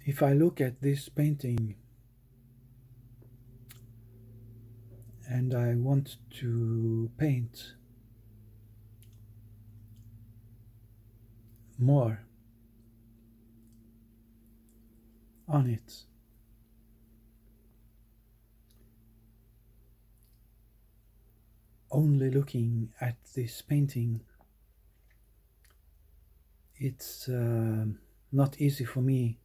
If I look at this painting and I want to paint more on it, only looking at this painting, it's not easy for me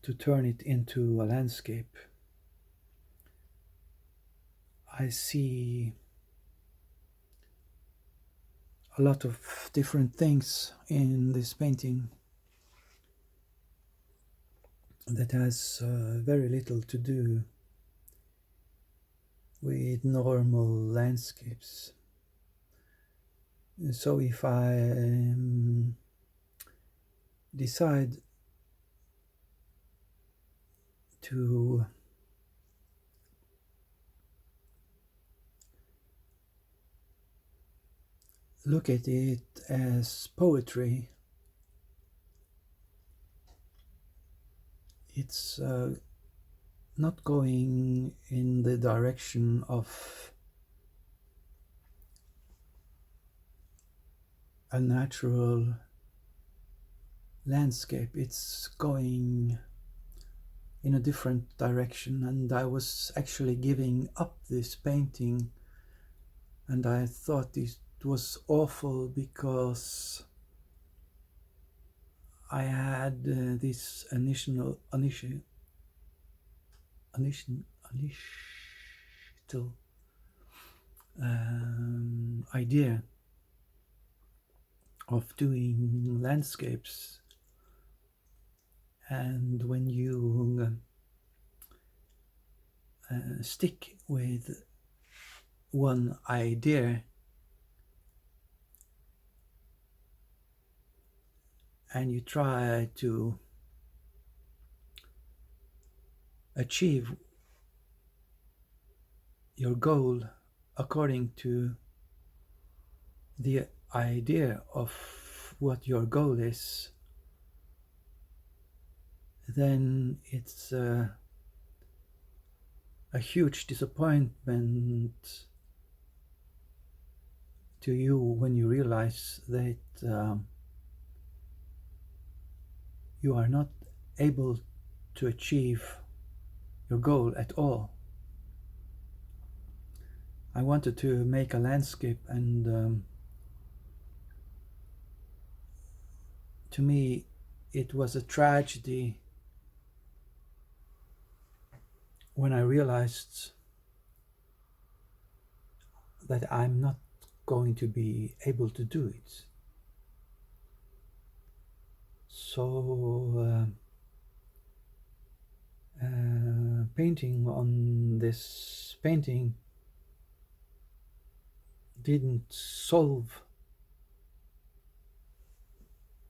to turn it into a landscape. I see a lot of different things in this painting that has very little to do with normal landscapes. So if I decide to look at it as poetry, it's not going in the direction of a natural landscape. It's going in a different direction, and I was actually giving up this painting, and I thought it was awful because I had this initial idea of doing landscapes, and when you stick with one idea and you try to achieve your goal according to the idea of what your goal is, then it's a huge disappointment to you when you realize that you are not able to achieve your goal at all. I wanted to make a landscape, and to me it was a tragedy when I realized that I'm not going to be able to do it. So painting on this painting didn't solve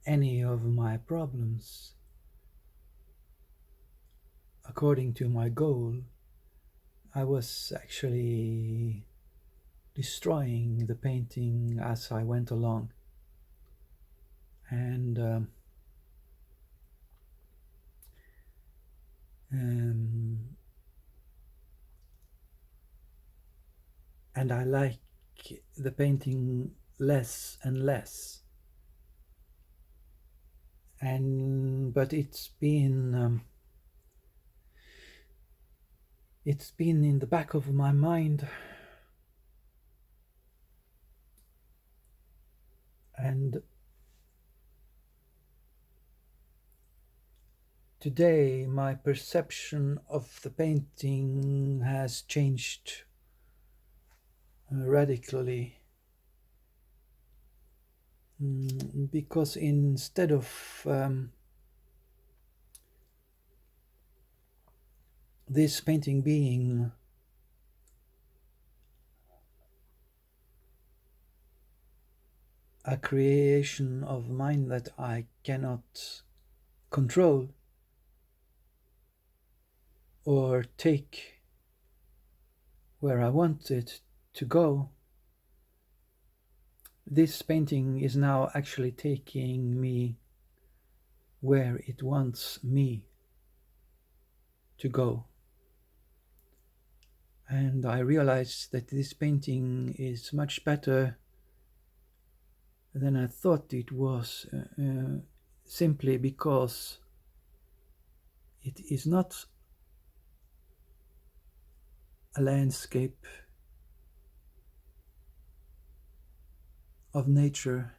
any of my problems according to my goal. I was actually destroying the painting as I went along, and and I like the painting less and less. And but it's been in the back of my mind, and today my perception of the painting has changed radically. Because instead of this painting being a creation of mine that I cannot control or take where I want it to go, this painting is now actually taking me where it wants me to go. And I realized that this painting is much better than I thought it was, simply because it is not a landscape of nature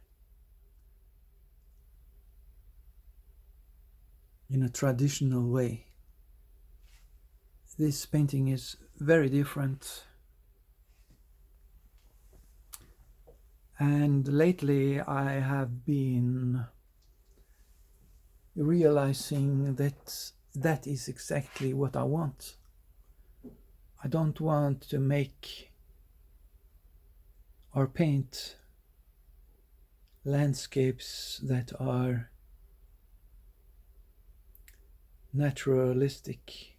in a traditional way. This painting is very different. And lately I have been realizing that that is exactly what I want. I don't want to make or paint landscapes that are naturalistic.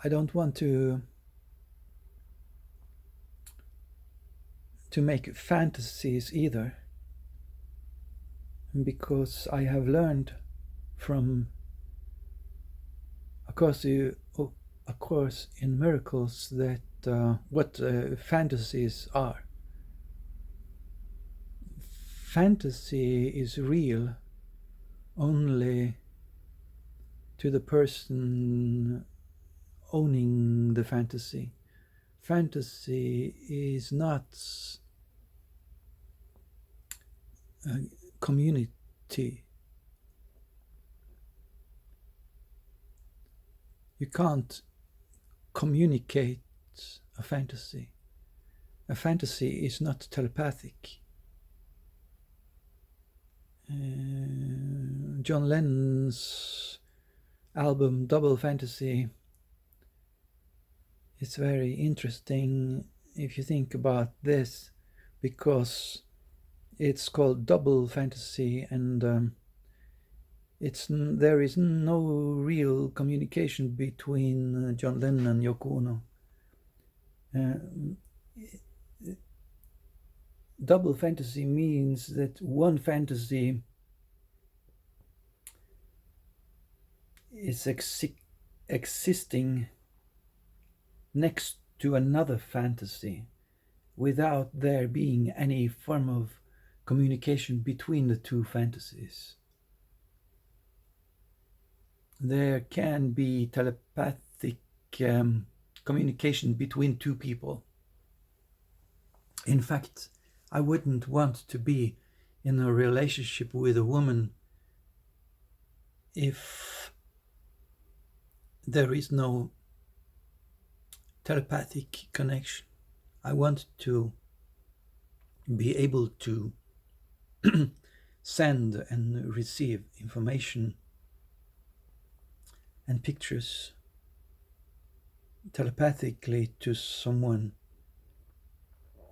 I don't want to make fantasies either, because I have learned from A Course in Miracles that what fantasies are. Fantasy is real only to the person owning the fantasy. Fantasy is not a community. You can't communicate a fantasy. A fantasy is not telepathic. John Lennon's album Double Fantasy is very interesting if you think about this, because it's called Double Fantasy, and there is no real communication between John Lennon and Yoko Ono. Double fantasy means that one fantasy is existing next to another fantasy without there being any form of communication between the two fantasies. There can be telepathic communication between two people. In fact, I wouldn't want to be in a relationship with a woman if there is no telepathic connection. I want to be able to send and receive information and pictures telepathically to someone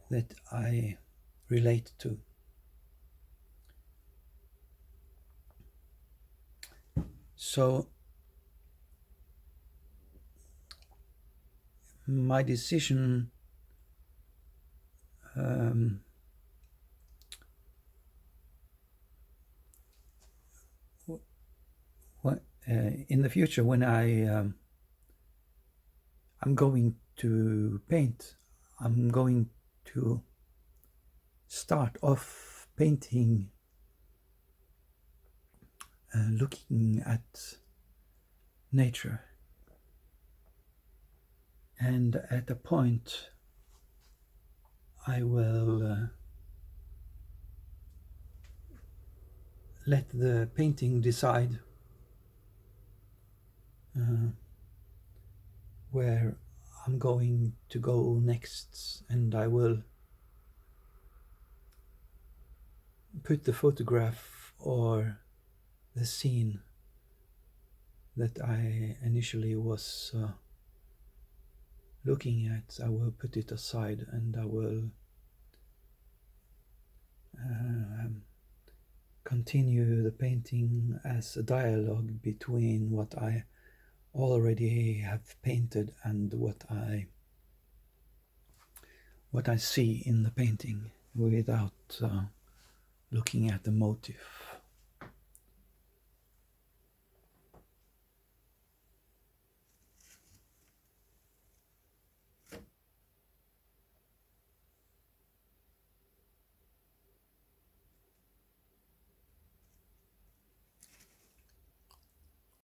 that I relate to. So my decision in the future, when I'm going to paint, I'm going to start off painting looking at nature, and at a point I will let the painting decide where I'm going to go next, and I will put the photograph or the scene that I initially was looking at, I will put it aside, and I will continue the painting as a dialogue between what I already have painted and what I see in the painting. without looking at the motive.